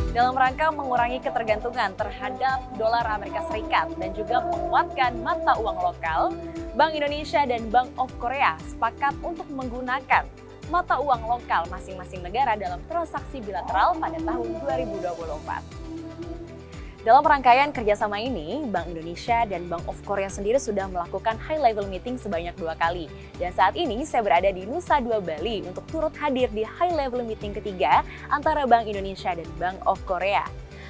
dalam rangka mengurangi ketergantungan terhadap dolar Amerika Serikat dan juga menguatkan mata uang lokal, Bank Indonesia dan Bank of Korea sepakat untuk menggunakan mata uang lokal masing-masing negara dalam transaksi bilateral pada tahun 2024. Dalam rangkaian kerjasama ini, Bank Indonesia dan Bank of Korea sendiri sudah melakukan high-level meeting sebanyak 2 kali. Dan saat ini saya berada di Nusa Dua Bali untuk turut hadir di high-level meeting ketiga antara Bank Indonesia dan Bank of Korea.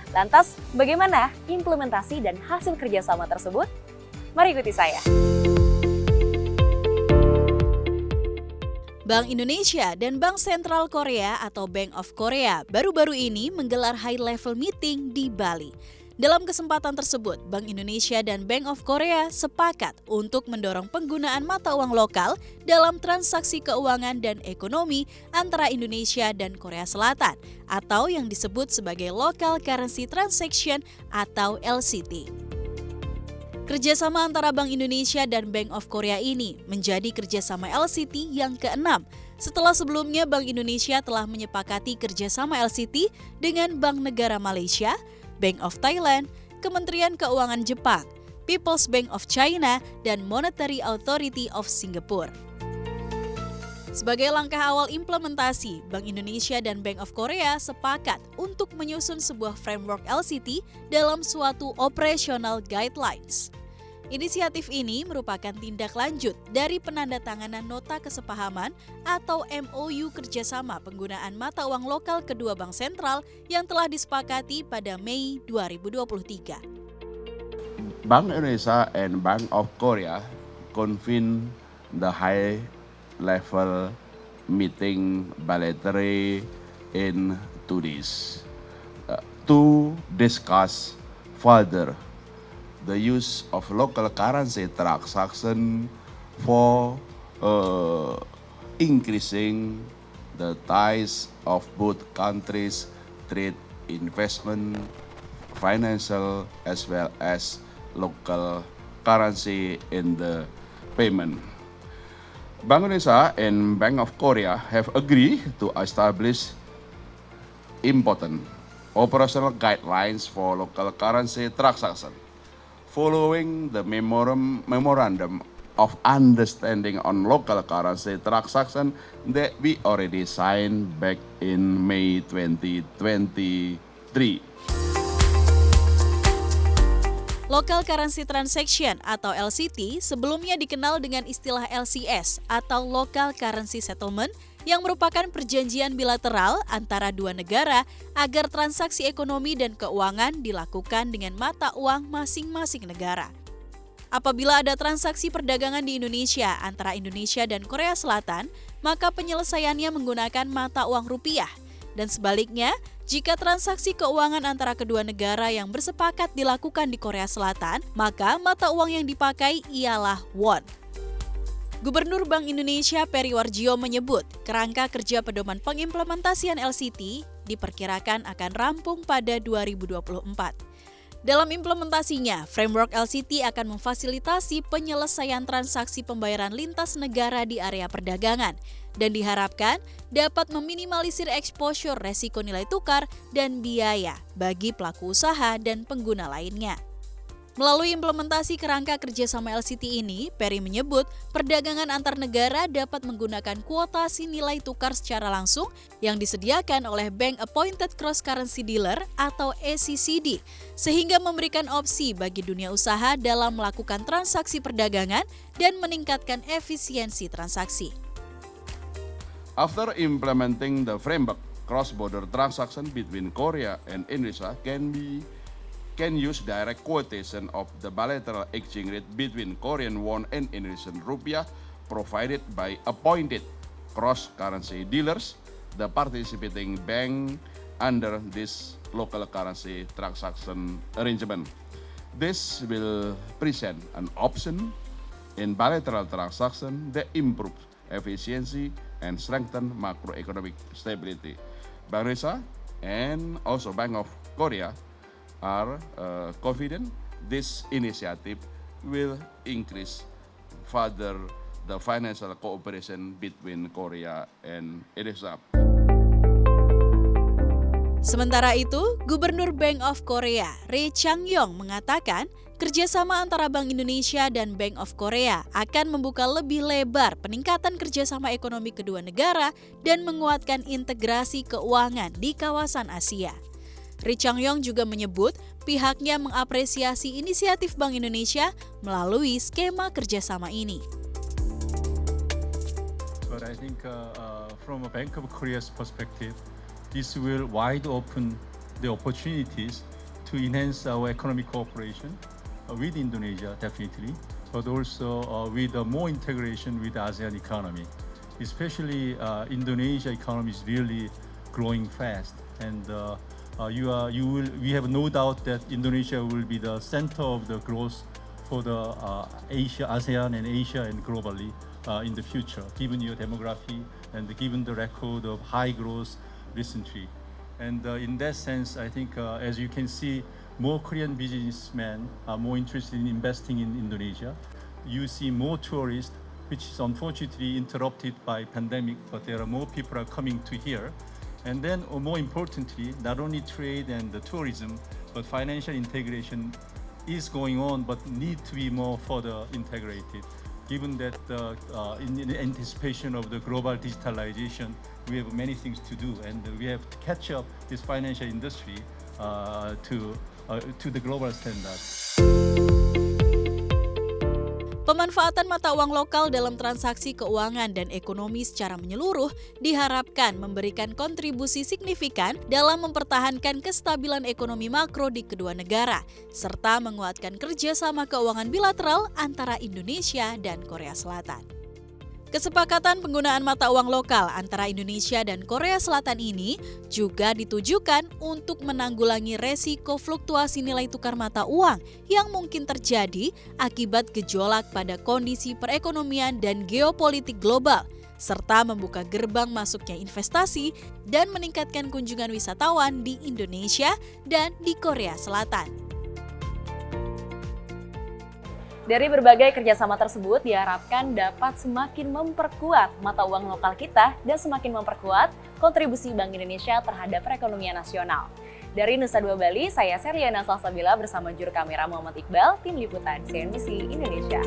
Lantas, bagaimana implementasi dan hasil kerjasama tersebut? Mari ikuti saya. Bank Indonesia dan Bank Sentral Korea atau Bank of Korea baru-baru ini menggelar high-level meeting di Bali. Dalam kesempatan tersebut, Bank Indonesia dan Bank of Korea sepakat untuk mendorong penggunaan mata uang lokal dalam transaksi keuangan dan ekonomi antara Indonesia dan Korea Selatan atau yang disebut sebagai Local Currency Transaction atau LCT. Kerjasama antara Bank Indonesia dan Bank of Korea ini menjadi kerjasama LCT yang ke-6 setelah sebelumnya Bank Indonesia telah menyepakati kerjasama LCT dengan Bank Negara Malaysia, Bank of Thailand, Kementerian Keuangan Jepang, People's Bank of China, dan Monetary Authority of Singapore. Sebagai langkah awal implementasi, Bank Indonesia dan Bank of Korea sepakat untuk menyusun sebuah framework LCT dalam suatu operational guidelines. Inisiatif ini merupakan tindak lanjut dari penandatanganan Nota Kesepahaman atau MOU kerjasama penggunaan mata uang lokal kedua bank sentral yang telah disepakati pada Mei 2023. Bank Indonesia and Bank of Korea convene the high-level meeting bilaterally in Tunis to discuss further the use of local currency transaction for increasing the ties of both countries' trade, investment, financial, as well as local currency in the payment. Bank Indonesia and Bank of Korea have agreed to establish important operational guidelines for local currency transaction. Following the memorandum of understanding on local currency transaction that we already signed back in May 2023. Local Currency Transaction atau LCT sebelumnya dikenal dengan istilah LCS atau Local Currency Settlement yang merupakan perjanjian bilateral antara dua negara agar transaksi ekonomi dan keuangan dilakukan dengan mata uang masing-masing negara. Apabila ada transaksi perdagangan di Indonesia antara Indonesia dan Korea Selatan, maka penyelesaiannya menggunakan mata uang rupiah. Dan sebaliknya, jika transaksi keuangan antara kedua negara yang bersepakat dilakukan di Korea Selatan, maka mata uang yang dipakai ialah won. Gubernur Bank Indonesia Peri Warjio menyebut, kerangka kerja pedoman pengimplementasian LCT diperkirakan akan rampung pada 2024. Dalam implementasinya, framework LCT akan memfasilitasi penyelesaian transaksi pembayaran lintas negara di area perdagangan dan diharapkan dapat meminimalisir exposure resiko nilai tukar dan biaya bagi pelaku usaha dan pengguna lainnya. Melalui implementasi kerangka kerjasama LCT ini, Peri menyebut perdagangan antar negara dapat menggunakan kuotasi nilai tukar secara langsung yang disediakan oleh Bank Appointed Cross Currency Dealer atau ACCD, sehingga memberikan opsi bagi dunia usaha dalam melakukan transaksi perdagangan dan meningkatkan efisiensi transaksi. After implementing the framework, cross-border transaction between Korea and Indonesia can use direct quotation of the bilateral exchange rate between Korean won and Indonesian rupiah provided by appointed cross-currency dealers, the participating bank under this local currency transaction arrangement. This will present an option in bilateral transaction that improves efficiency and strengthen macroeconomic stability. Bank Indonesia and also Bank of Korea are confident this initiative will increase further the financial cooperation between Korea and Indonesia. Sementara itu, Gubernur Bank of Korea, Ri Chang-yong mengatakan kerjasama antara Bank Indonesia dan Bank of Korea akan membuka lebih lebar peningkatan kerjasama ekonomi kedua negara dan menguatkan integrasi keuangan di kawasan Asia. Ri Chang-yong juga menyebut pihaknya mengapresiasi inisiatif Bank Indonesia melalui skema kerjasama ini. But I think from a Bank of Korea's perspective, this will wide open the opportunities to enhance our economic cooperation with Indonesia, definitely, but also with more integration with the ASEAN economy. Especially Indonesia economy is really growing fast, and we have no doubt that Indonesia will be the center of the growth for the ASEAN and Asia and globally in the future, given your demography and given the record of high growth recently. And in that sense, I think as you can see, more Korean businessmen are more interested in investing in Indonesia. You see more tourists, which is unfortunately interrupted by pandemic, but there are more people are coming to here. And then more importantly, not only trade and the tourism, but financial integration is going on, but need to be more further integrated. Given that in anticipation of the global digitalization, we have many things to do, and we have to catch up this financial industry to the global standard. Pemanfaatan mata uang lokal dalam transaksi keuangan dan ekonomi secara menyeluruh diharapkan memberikan kontribusi signifikan dalam mempertahankan kestabilan ekonomi makro di kedua negara, serta menguatkan kerjasama keuangan bilateral antara Indonesia dan Korea Selatan. Kesepakatan penggunaan mata uang lokal antara Indonesia dan Korea Selatan ini juga ditujukan untuk menanggulangi resiko fluktuasi nilai tukar mata uang yang mungkin terjadi akibat gejolak pada kondisi perekonomian dan geopolitik global, serta membuka gerbang masuknya investasi dan meningkatkan kunjungan wisatawan di Indonesia dan di Korea Selatan. Dari berbagai kerjasama tersebut diharapkan dapat semakin memperkuat mata uang lokal kita dan semakin memperkuat kontribusi Bank Indonesia terhadap perekonomian nasional. Dari Nusa Dua Bali, saya Seriana Salsabila bersama juru kamera Muhammad Iqbal, tim liputan CNBC Indonesia.